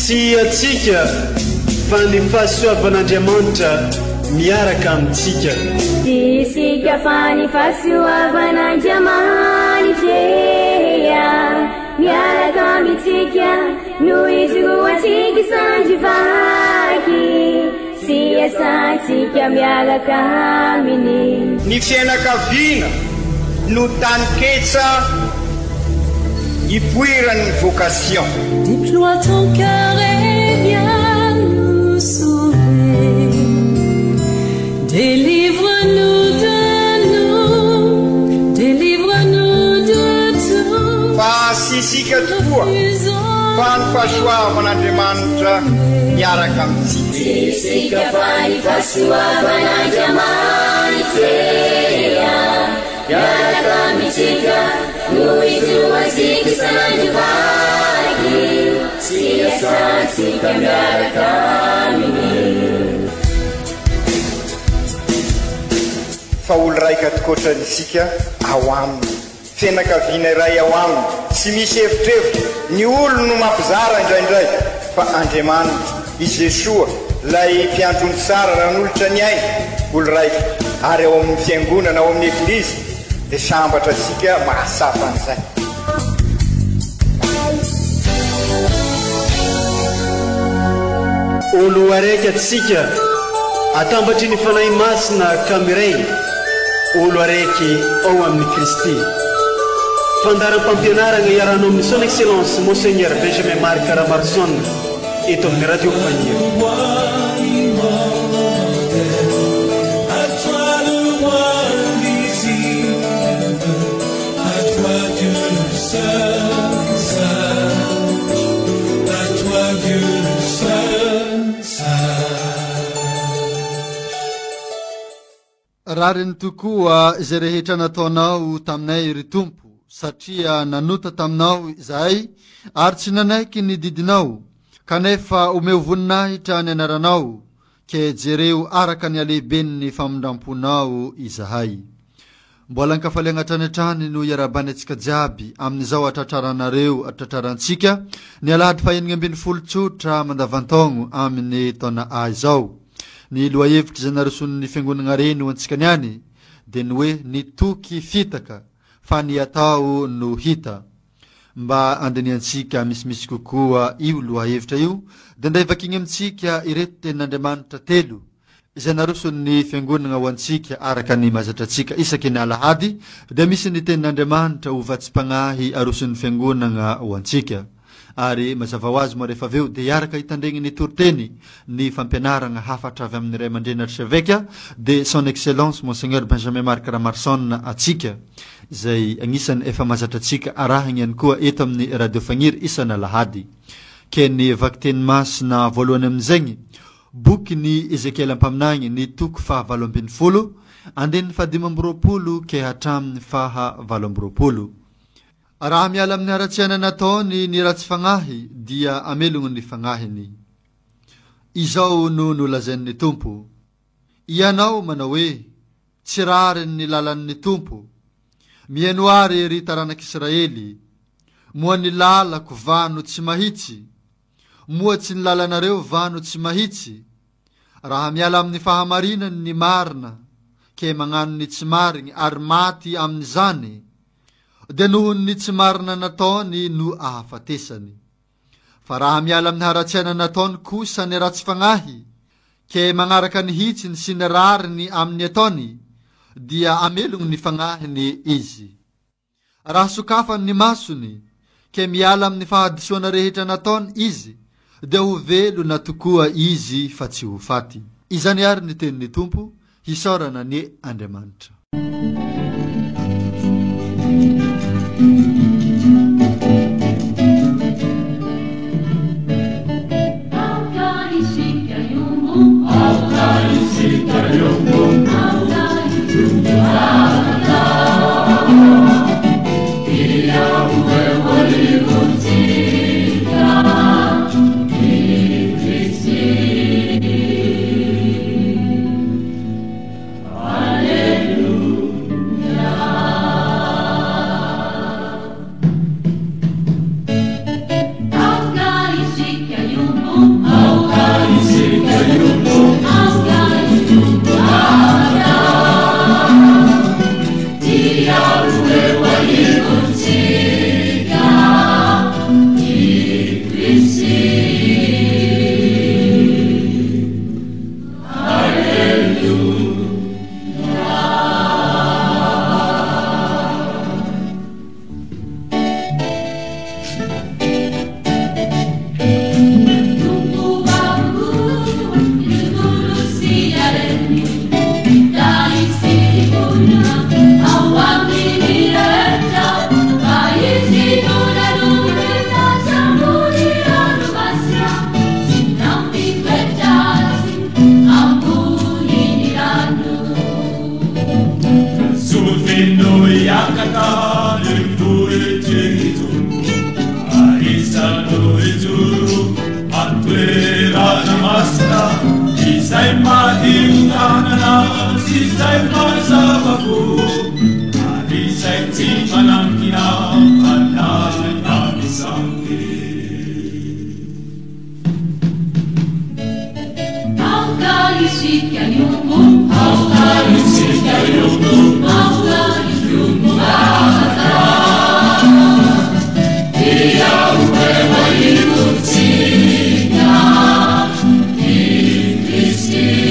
sy atsika fa ny fahasoavan'Andriamanitra miaraka amintsika. Isika fa ny fahasoavan'Andriamanitra miaraka amintsika noho izy roantsika sandrivaky sy asantsika miaraka aminy. Ny fianakaviana no taniketsa ipoiran'ny vocation. Déploie ton cœur et viens nous sauver. Délivre-nous de nous, délivre-nous de tout. Fa sisika tokoa fa ny fahasoavan'Andriamanitra miaraka amintsika. Sisika fa ny fahasoavan'Andriamanitra miaraka amintsika noho izy roantsika sandrivaky sy asantsika miaraka aminy. Fa olo raika tokoatranisika ao aminy, fianakaviana iray ao aminy, tsy misy hevitrevitra. Ny olo no mampizara indraindray fa Andriamanitra i Jesoa lay mpiandrony tsara raha n'olotra ny aina olo raika ary ao amin'ny fiangonana ao amin'ny eglizy dia sambatra tsika mahasapa an'izay. Olo araiky atsika atambatry ny fanahy masina kamiray olo araiky ao amin'ny Kristy. Fandaram-pampianarana iaranao amin'ny son excellence Monseigneur Benjamin Marc Caramarson eto amin'ny radio Fagnier. Rariny tokoa izay rehetra nataonao taminay ry Tompo, satria nanota taminao izahay ary tsy nanaiky ny didinao, kanefa omeo voninahitra ny anaranao, ke jereo araka ny alehibeny ny famondramponao izahay. Mbola ankafaliagna tranatrany no iarabany atsika jiaby amin'izao atratraranareo atratrarantsika ny alahady fahenigny ambin'ny folo tsotra mandavantaogno amin'ny taona A izao. Ny loahevitry izay narison'ny fiangonana reny ho antsika niany dia ny hoe nitoky fitaka fa ny atao no hita. Mba andiniantsika misimisy kokoa io lohahevitra io dia ndray vakigny amintsika ireto tenin'Andriamanitra telo izay naroson'ny fiangonana ho antsika araka ny mazatratsika isaky ny alahady dia misy ny tenin'Andriamanitra ho vatsim-pagnahy aroson'ny fiangonana ho antsika. Ary mazava ho azy moa rehefa aveo dia iaraka hitandregny ny toriteny ny fampianarana hafatra avy amin'ny ray aman-dreny archevêque de son excellence Monseigneur Benjamin Marc Caramarson atsika izay agnisany efa mazatra atsika arahagny ihany koa eto amin'ny radio Fagniry isana alahady. Ke ny vaky teny masina voalohany amin'izagny boky ny Ezekiel ampaminagny ny toko faha 20 andenin'ny faha 5 ke hatramin'ny faha 20. Raha miala amin'ny haratsiana nataony ny ratsy fagnahy dia amelogno ny fagnahiny. Izao no nolazain'ny Tompo. Ianao manao hoe tsy rariny ny lalan'ny Tompo. Mihaino ary ry taranak'Israely. Moa ny lalako vano tsy mahitsy. Moa tsy ny lalanareo vano tsy mahitsy. Raha miala amin'ny fahamarinany ny marina ke magnano ny tsy mariny ary maty amin'izany dia nohon ny tsy marina nataony no ahafatesany. Fa raha miala amin'ny haratsiana nataony kosa ny ratsy fagnahy ke magnaraka ny hitsiny sy ny rariny amin'ny ataony dia amelogno ny fagnahiny izy. Raha sokafany ny masony ke miala amin'ny fahadisoana rehetra nataony izy dia ho velo na tokoa izy fa tsy ho faty. Izany ary ny tenin'ny Tompo, hisaorana ny Andriamanitra. Ufendo yakata Lefure Cheritu Arisano Ezuru Atwera Namasta Isai Mati Utanana Isai Masababu Arisai Timanangina Anana Nisangi Aukalisika Yungu Aukalisika Yungu Aukalisika Yungu Bata Ia uwewa ilutika In Christi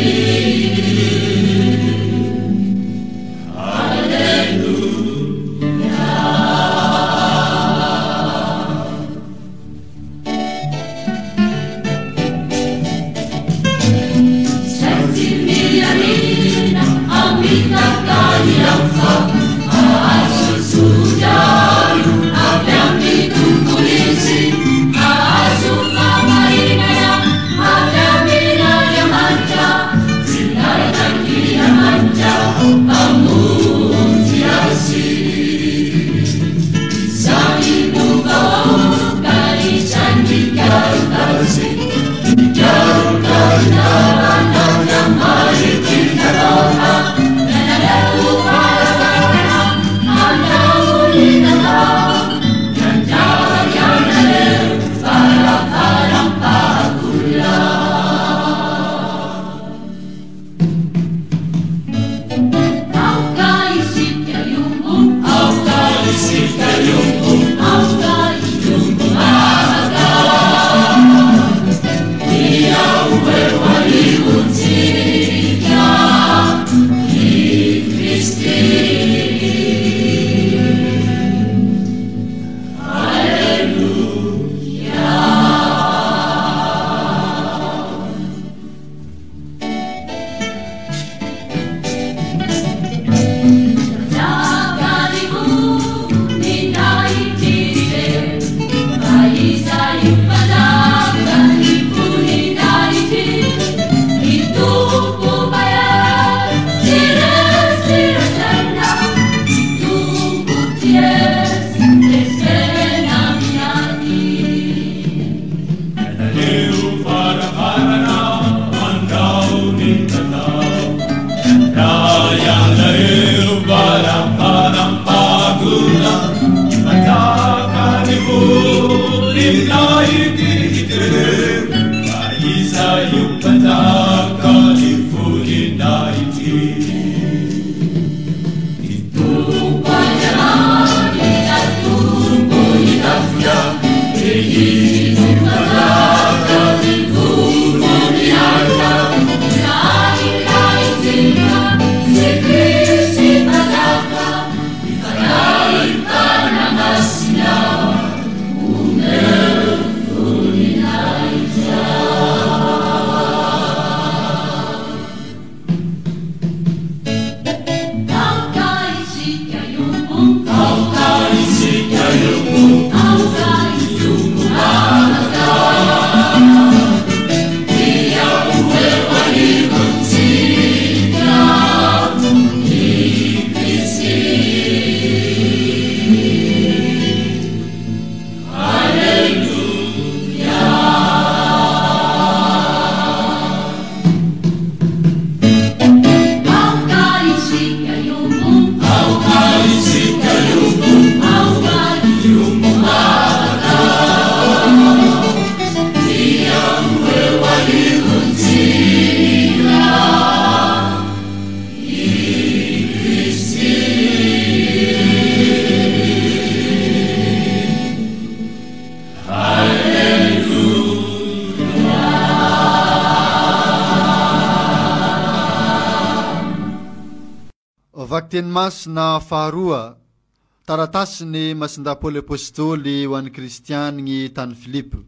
Teny masina faharoa taratasiny masindapoly apôstôly ho an'ny kristianiny tany Filipo.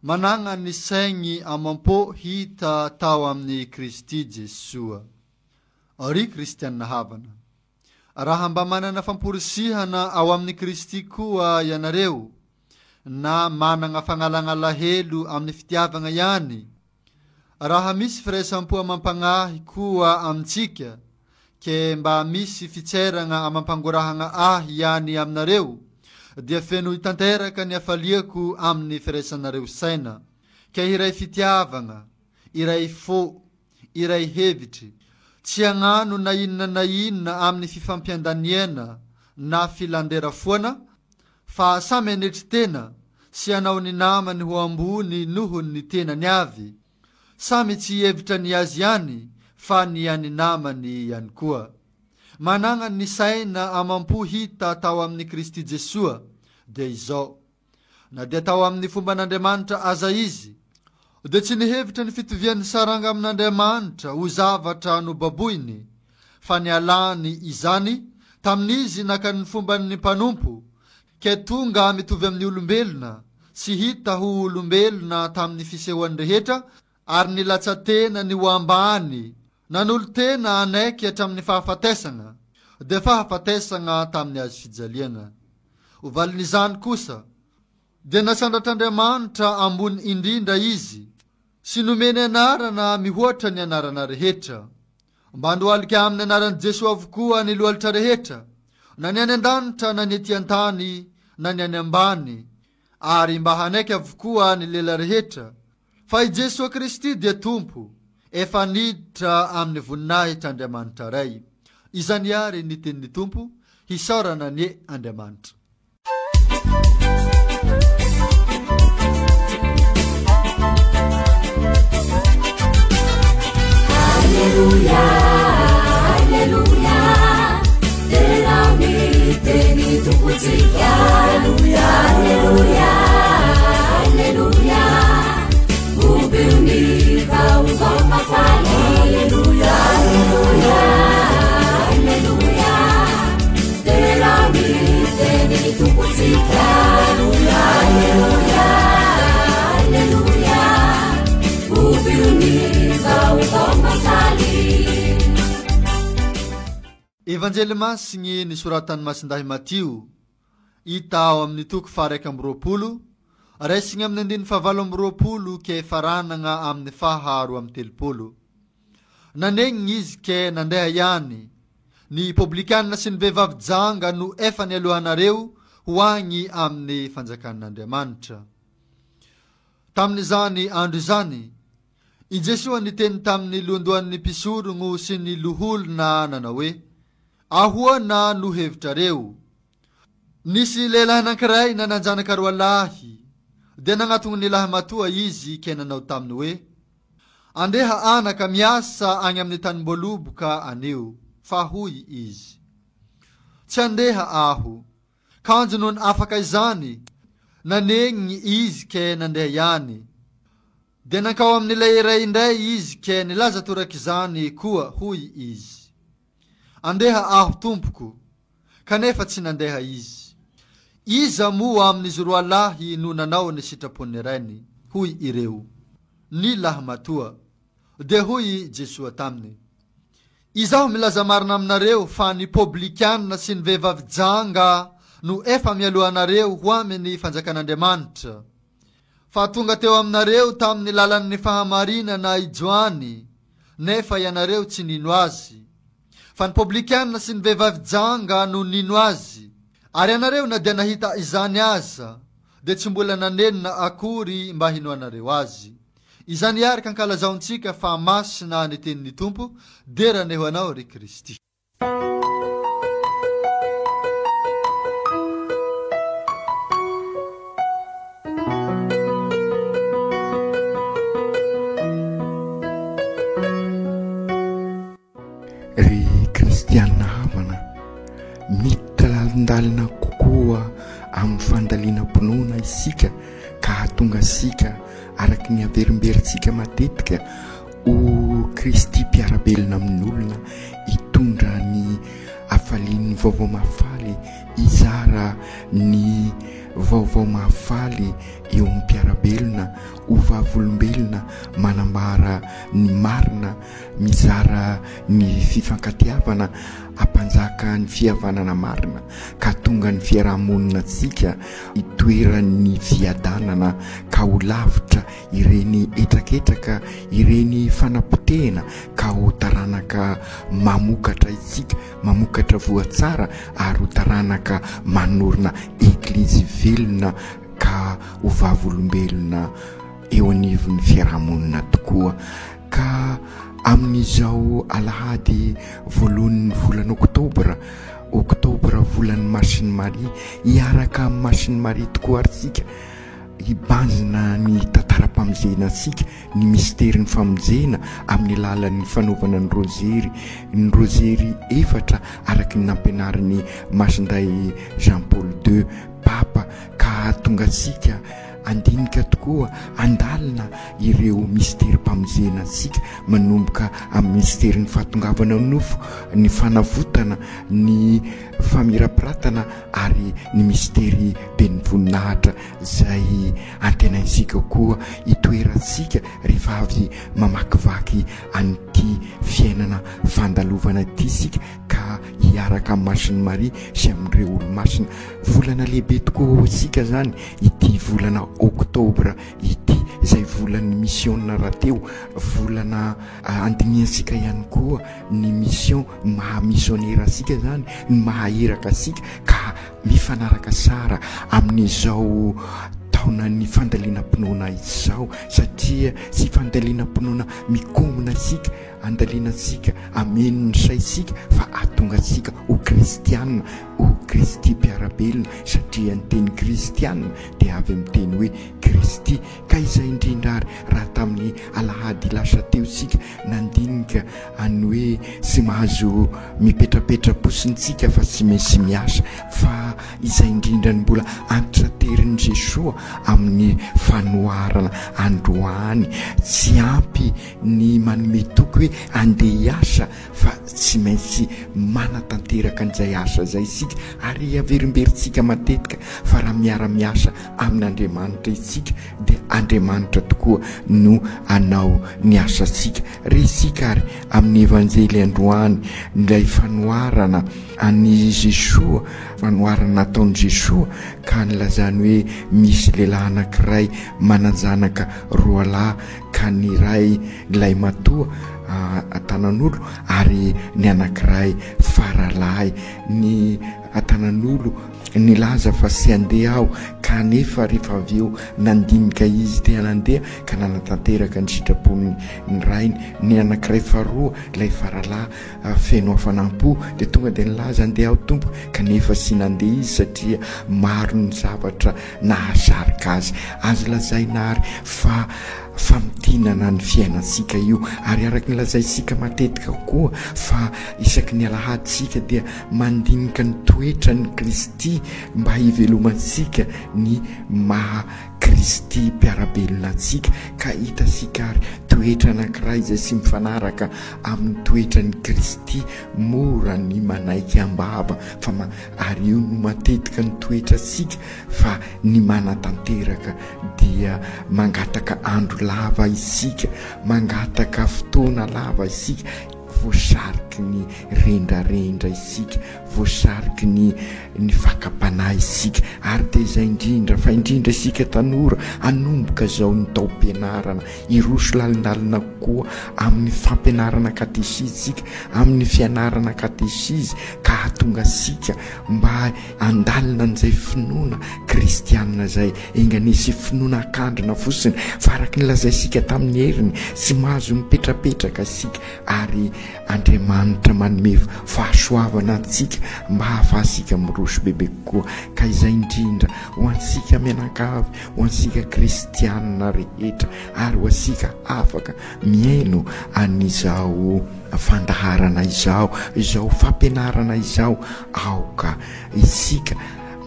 Managna ny saigny amam-po hita tao amin'ny Kristy Jesua. Ry kristianina havana, raha mba manana famporisihana ao amin'ny Kristy koa ianareo, na manana fagnalanalahelo amin'ny fitiavana ihany, raha misy firaisampoa mampagnahy koa amintsika, ke mba misy fitseragna amampangorahagna ihany aminareo dia feno itanteraka ny afaliako amin'ny firaisanareo saina ke iray fitiavagna, iray fo, iray hevitry, tsy agnano na inona amin'ny fifampiandaniana na filandera foana, fa samy anetry tena sy anao ny namany ho ambony noho ny tenany avy, samy tsy hevitra ny azy ihany fa ny any namany ihany koa. Managna ny saina amampo hita tao amin'ny Kristy Jesua dia izao, na dia tao amin'ny fomba n'Andriamanitra aza izy, dia tsy nihevitra ny fitovian'ny saranga amin'Andriamanitra ho zavatra nobaboiny, fa ny alany izany tamin'izy naka ny fomba ny mpanompo, ke tonga mitovy amin'ny olombelona sy hita ho olombelona tamin'ny fisehoany rehetra, ary nilatsa tena ny ho ambany, nanolo tena anaiky hatramin'ny fahafatesagna, dia fahafatesagna tamin'ny azy fijaliana. Ovalin'izany kosa, dia nasandratr'Andriamanitra ambony indrindra izy, sy nomeny anarana mihoatra ny anarana rehetra, mba ndoalika amin'ny anaran'i Jesosy avokoa ny lohalitra rehetra, na ny any an-danitra na ny ety an-tany na ny any ambany, ary mba hanaiky avokoa ny lela rehetra, fa i Jesosy Kristy dia Tompo, efa niditra amin'ny voninahitr'Andriamanitra ray. Izany ary ny tenin'ny Tompo, hisaorana ny Andriamanitra. Alleluia, alleluia, tena miteny tompotsika. Alleluia, alleluia, alleluia, ubiunika ukomafali. Alleluia, alleluia, alleluia, tena miteny tompotsika. Alleluia, alleluia, alleluia, ubiunika ukomafali. Evanjely masigny nisoratan'ny Masindahy Matio, hita ao amin'ny toko 120, raisigny amin'ny 9:20 ke faranagna amin'ny 2:30. Nanenigny izy ke nandeha ihany, ny publikanina sy ny vehivavy janga no efa ny alohanareo ho agny amin'ny fanjakan'Andriamanitra. Tamin'izany andro izany, i Jesosy niteny tamin'ny lohandohan'ny mpisorogno sy ny loholona nanao hoe, ahoana no hevitrareo? Nisy lehilahy anankiray nananjanaka roa lahy, dia nagnatony ny lahy matoa izy ke nanao taminy hoe, andeha anaka miasa agny amin'ny tanimboloboka aneo, fa hoy izy, tsy andeha aho, kanjo noho ny afaka izany, nanenigny izy ke nandeha ihany. Dia nankao amin'ilay iray indray izy ke nilaza torak' izany koa hoy izy, andeha aho tompoko, kanefa tsy nandeha izy. Iza moa amin'izy roa lahy no nanao ny sitrapon'ny rainy, hoy ireo, ny lahy matoa. Dia hoy Jesosy taminy, izaho milaza marina aminareo fa ny publikanina sy ny vehivavy janga no efa mialohanareo ho amin'ny fanjakan'Andriamanitra. Fa tonga teo aminareo tamin'ny lalan'ny fahamarinana ijoany, nefa ianareo tsy nino azy. Fa ny publikanina sy ny vehivavy janga no nino azy, ary ianareo na dia nahita izany aza, dia tsy mbola nanenina akory mba hinoanareo azy. Izany ary kankalazaontsika fa masina ny tenin'ny Tompo, deraneho anao ry Kristy. Ry kristianina havana, miditra lalindalina kokoa amin'ny fandaliana-ponoana isika ka hahatonga asika araky ny averimberitsika matetika ho Kristy mpiarabelona amin'olona, hitondra ny hafalian'ny vaovao mahafaly, izara ny vaovao mahafaly eo amin'ny mpiarabelona, ho vavolombelona, manambara ny marina, mizara ny fifankatiavana ampanjaka ny fihavanana marina ka tonga ny fiarahamonina antsika itoeran'ny fiadanana ka ho lavitra ireny etraketraka ireny fanapotehana ka ho taranaka mamokatra isika mamokatra voatsara ary ho taranaka manorina eklizy velona ka ho vavolombelona eo anivon'ny fiarahamonina tokoa. Ka amin'izao alahady voalohan'ny volana oktobra volan'ny Masiny Maria hiaraka amin'ny Masiny Maria tokoa aritsika hibanjina ny tantaram-pamonjena asika ny misterin'ny famonjena amin'ny alalan'ny fanaovana ny rozery efatra araky ny nampianarin'ny Masinday Jean Paul II Papa ka tonga asika andinika tokoa andalina ireo misterim-pamonjena asika manomboka amin'ny misterin'ny fahatongavana nofo ny fanavotana ny famirapiratana ary ny mistery ben'ny voninahitra zay antenaisika koa itoeransika rehefa avy mamakivaky an'ity fiainana fandalovana ity sika ka hiaraka amin'ny Masiny Maria sy amin'ireo olo-masina. Volana lehibe tokoa sika zany ity volana oktobra ity zay volan'ny missionna rahateo volana andiniansika ihany koa ny mission maha-missionnaire asika zany ny mahairaka asika ka mifanaraka sara amin'izao taona ny fandalinam-pinoana izao satria sy fandalinam-pinoana mikomona asika andaliana asika ameno ny saisika fa atonga asika ho kristianina ho Kristy mpiarabelona satria ny teny kristianina dia avy amin'ny teny hoe Kristy. Ka izay indrindra ary raha tamin'ny alahady lasa teo sika nandinika any hoe sy mahazo mipetrapetra-posontsika fa tsy maintsy miasa fa izay indrindra ny mbola antitraterin'i Jesosy amin'ny fanoharana androany tsy ampy ny manome toky hoe andeha hiasa fa tsy maintsy manatanteraka an'izay asa zay sika ary averimberitsika matetika fa raha miara-miasa amin'ny Andriamanitra isika dia Andriamanitra tokoa no anao ny asasika resika ary amin'ny evanjely androany ilay fanoharana any Jesosy fanoharana nataon'i Jesosy ka nilazany hoe misy lehilahy anankiray mananjanaka roa lahy ka ny iray ilay matoa atanan'olo ary ny anankiray faralahy ny atanan'olo nilaza fa sy andeha aho kanefa rehefa avy eo nandinika izy te hanandeha ka nanatanteraka ny sitrapony ny rainy ny anankiray faharoa ilay faralahy feno hafanam-po dia tonga dia nilaza andeha aho tompo kanefa sy nandeha izy satria maro ny zavatra nahazarika azy lazaina ary fa famtinana ny fiainansika io ary araky ny lazaisika matetika koa fa isaky ny alahadysika dia mandinika ny toetra ny Kristy mba hivelomansika ny maha Kristy mpiarabelona antsika ka hitasika ary toetra anankiray izay sy mifanaraka amin'ny toetra ny Kristy mora ny manaiky ambava fa ary io no matetika ny toetra sika fa ny manatanteraka dia mangataka andro lava isika mangataka fotoana lava isika voasariky ny rendrarendra isika voasariky ny fakapanahy isika ary dia izay indrindra fa indrindra isika tanora anomboka zao ny tao-pianarana iroso lalindalina koa amin'ny fampianarana katesisika amin'ny fianarana katesizy ka hatonga sika mba andalina an'izay finoana kristianina zay enganisy finoana akandrina fosiny fa araky ny lazaisika tamin'ny heriny sy mahazo mipetrapetraka sika ary Andriamanitra manome fahasoavana antsika mba hafahasika miroso bebe kokoa ka izay indrindra ho antsika mianakavy ho antsika kristianina rehetra ary ho antsika afaka miaino an'izao fandaharana izao fampianarana izao aoka isika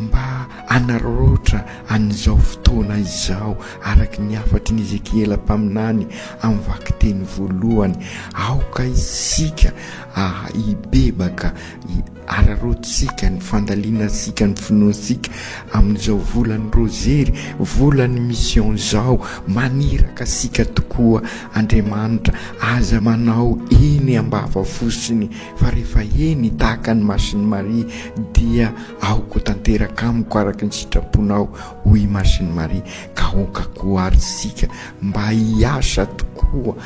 mba anarotra an'izao fotoana izao araky ny afatry ny Ezekiela mpaminany amin'ny vakiteny voalohany aoka isika ibebaka ararotsika ny fandalinasika ny finoansika amin'izao volany rozery volany mission zao maniraka sika tokoa Andriamanitra aza manao eny ambava fosiny fa rehefa eny tahaka ny Masiny Maria dia aoko tanteraka amiko araka ny sitraponao hoy Masiny Maria ka onkako ary sika mba hiasa tokoa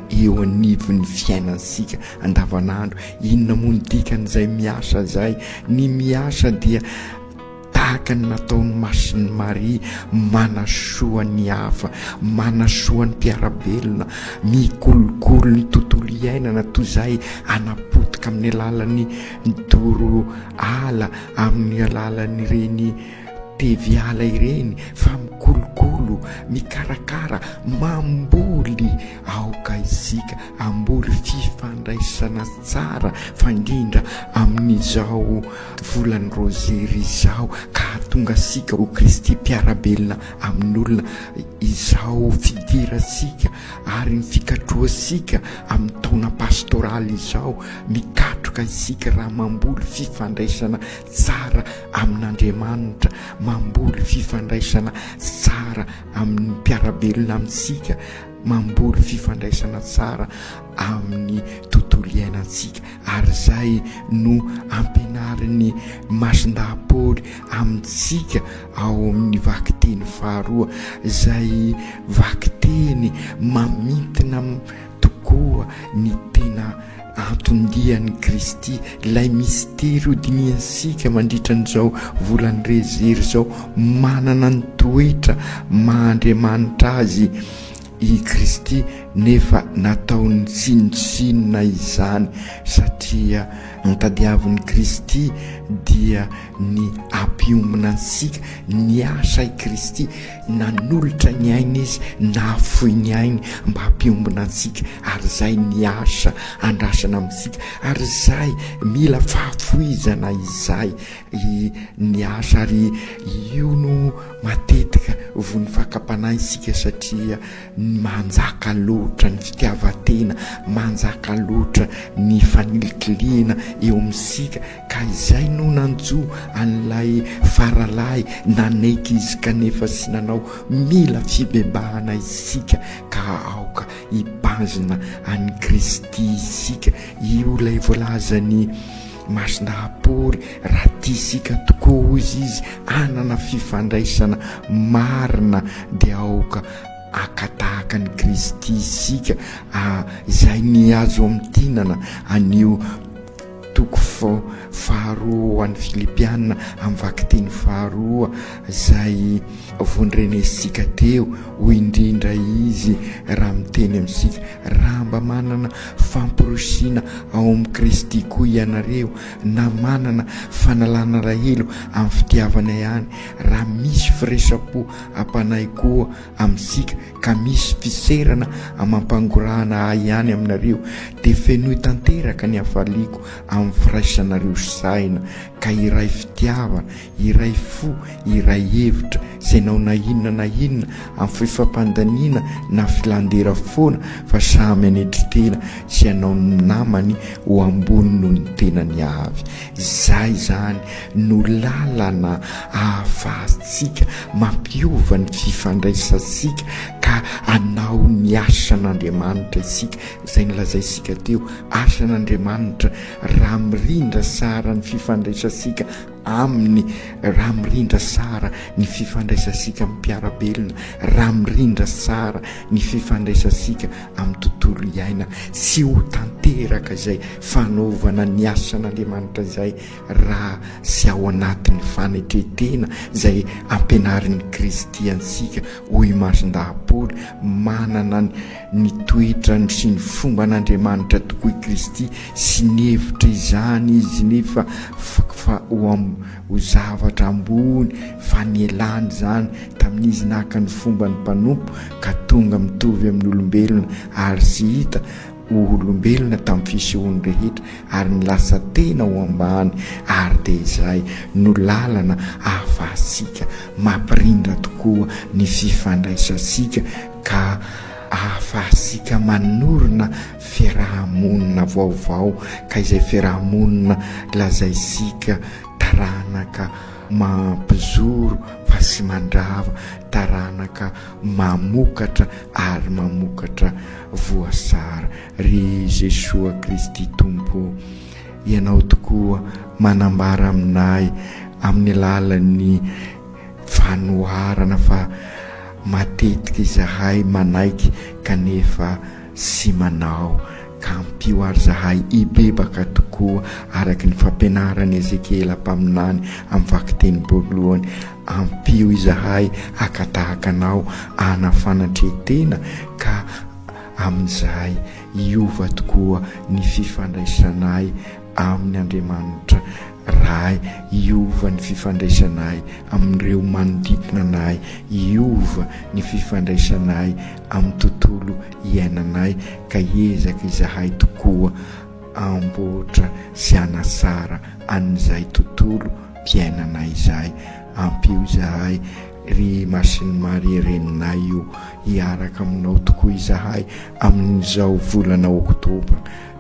eo anivon'ny fiainansika andavanandro. Inona moa ny dikan'izay miasa zay? Ny miasa dia tahaka ny nataon'ny Masiny Maria manasoa ny hafa, manasoa ny mpiarabelona, mikolokolo ny tontolo iainana toy izay anapotika amin'ny alalan'ny toro ala, amin'ny alalan'ireny teviala ireny, fa mikolokolo, mikarakara, mamboly aoka isika, amboly fifandraisana tsara fandrindra amin'izao volany rozery izao ka tonga sika ho Kristy mpiarabelona amin'olona, izao fidirasika ary ny fikatroasika amin'ny taona pastoraly izao mikatroka isika raha mamboly fifandraisana tsara amin'Andriamanitra, mamboly fifandraisana tsara amin'ny mpiarabelona amintsika, mamboly fifandraisana tsara amin'ny tontolo iainantsika. Ary zay no ampianarin'ny Masindahy-Paoly amintsika ao amin'ny vakiteny faharoa, zay vakiteny mamintina tokoa ny tena antondian'ny Kristy, ilay mistera hodiniansika mandritra n'izao volany rezery zao, manana ny toetra mahandriamanitra azy i Kristy nefa nataony tsinontsinona izany, satria nitadiavin'ny Kristy dia ny ampiombona ansika, ny asa i Kristy nanolotra ny ainy izy, nafoy ny ainy mba hampiombona ansika, ary zay ny asa andrasana amintsika, ary zay mila fahafoizana izay ny asa. Ary io no matetika vony fakapanahisika, satria manjaka loatra ny fitiavatena, manjaka loatra ny fanilikiliana eo amin'isika, ka izay no nanjo an'ilay faralahy nanaiky izy kanefa sy nanao, mila fibebahana isika ka aoka hibanjina an'i Kristy isika. Io lay voalazany Masindahy-Paoly, raha tiasika tokoa izy anana fifandraisana marina dia aoka akatahaka ny Kristy isika. Izay ny azo amin'tinana anio toko faharoa an'ny Filipianina amin'ny vakiteny faharoa, zay vonrenesika teo ho indrindra izy raha miteny amintsika, raha mba manana famporosiana ao amin'ny Kristy koa ianareo, na manana fanalana rahelo amin'ny fitiavana ihany, raha misy firesapo ampanay koa amintsika, ka misy fiserana amampangorahana ihany aminareo, dia fenoy tanteraka ny hafaliko amin'ny firaisanareo saina, ka iray fitiavana, iray fo, iray hevitra, zay nao na inona amin'ny fifampandaniana na filandera foana, fa samy anetry tena sy anao namany ho ambony noho ny tenany avy. Zay zany no lalana ahafahantsika mampiova ny fifandraisansika ka anao ny asan'Andriamanitra isika. Zay nilazaisika teo, asan'Andriamanitra raha mirindra sara ny fifandraisansika aminy, raha mirindra sara ny fifandraisansika amin'ny mpiarabelona, raha mirindra sara ny fifandraisansika amin'ny tontolo iaina, sy ho tanteraka zay fanaovana ny asan'Andriamanitra zay raha sy ao anatin'ny fanetretena zay ampianarin'ny Kristy ansika. Hoy Masindahy-Paoly, manana ny toetrany sy ny fomba an'Andriamanitra tokoa i Kristy, sy ny hevitra izany izy nefa ho zavatra ambony fa nielany zany tamin'izy naka ny fomba ny mpanompo ka tonga mitovy amin'olombelona, ary sy hita olombelona tamin'ny fisehoany rehetra, ary ny lasa tena ho ambany. Ary dia izay no lalana ahafahasika mampirindra tokoa ny fifandraisansika ka ahafahasika manorona fiarahamonina vaovao ka izay fiarahamonina lazaisika taranaka mampizoro fa sy mandrava, taranaka mamokatra ary mamokatra voasara. Ry Jesoa Kristy Tompo, ianao tokoa manambara aminay amin'ny alalan'ny fanoharana fa matetika izahay manaiky kanefa sy manao, ka ampio ary zahay ibebaka tokoa araky ny fampianarany Ezekela mpaminany amin'ny vakiteny voalohany. Ampio izahay akatahakanao anafanatretena ka amin'izay iova tokoa ny fifandraisanay amin'ny Andriamanitra ray, iova ny fifandraisanay amin'ireo manodidina anay, iova ny fifandraisanay amin'ny tontolo iainanay, ka ezaka izahay tokoa amboatra sy anasara an'izay tontolo mpiainanay izay. Ampio izahay ry Masiny Maria reninay io, hiaraka aminao tokoa izahay amin'izao volana Oktobra,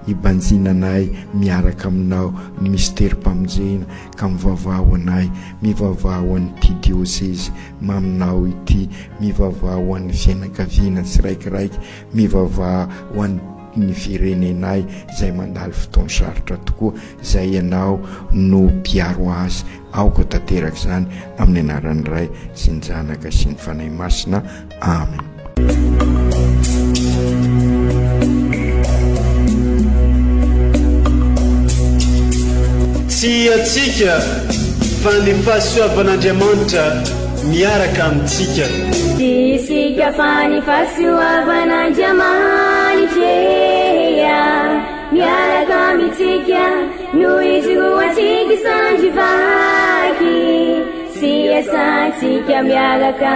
ibanjinanay miaraka aminao ny misteri-pamonjena ka mivavao anay, mivavao an'ity dioseze maminao ity, mivavao an'ny fianakaviana tsiraikiraiky, mivavao an'ny firenenay izay mandalo fotoana sarotra tokoa, izay ianao no mpiaro azy. Aoka tanteraka izany amin'ny anaran'ny Ray sy ny Zanaka sy ny Fanahy Masina. Amen. Tsy atsika fa ny fahasoavan'Andriamanitra miaraka amintsika. Isika fa ny fahasoavan'Andriamanitra miaraka amintsika, no izoatsika sandrivaky, sy asantsika miaraka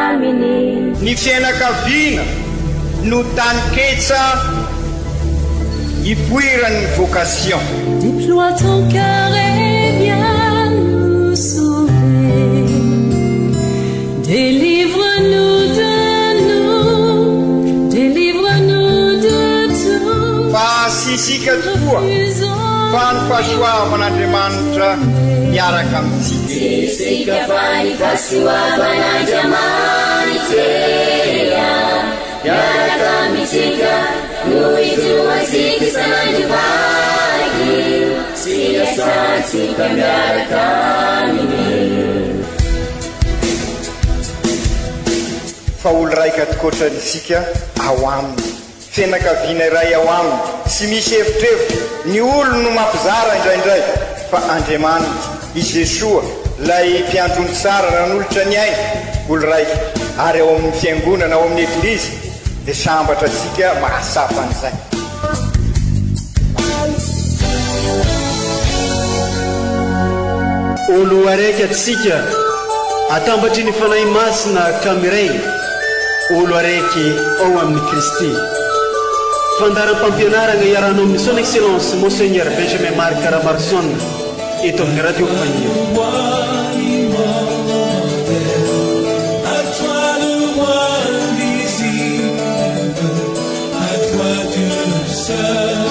aminy. Ny fianakaviana no taniketsa ipoiran'ny vocation. Déploie ton cœur et viens nous sauver. Délivre-nous de nous, délivre-nous de tout. Fa sisika tokoa fa ny fahasoavan'Andriamanitra miaraka amintsika. Sisika fa ny fahasoavan'Andriamanitra miaraka amintsika, no izoatsika sandrivaky, sy asantsika miaraka aminy. Fa olo raika tokoatranisika ao aminy, fianakaviana iray ao aminy, sy misy hevitrevitra. Ny olo no mampizara indraindray, fa Andriamanitra i Jesoa lay mpiandrony tsara nanolotra ny aina olo raika, ary ao amin'ny fiangonana, ao amin'ny eglizy dia sambatra atsika mahasapa an'izay. Olo araiky atsika atambatry ny fanahy masina kamiray, olo araiky ao amin'ny Kristy. Fandaram-pampianarana iarahanao amin'ny son excellence Monseigneur Benjamin Marc Caramarson eto amin'ny radio Fania. À toi Dieu seul.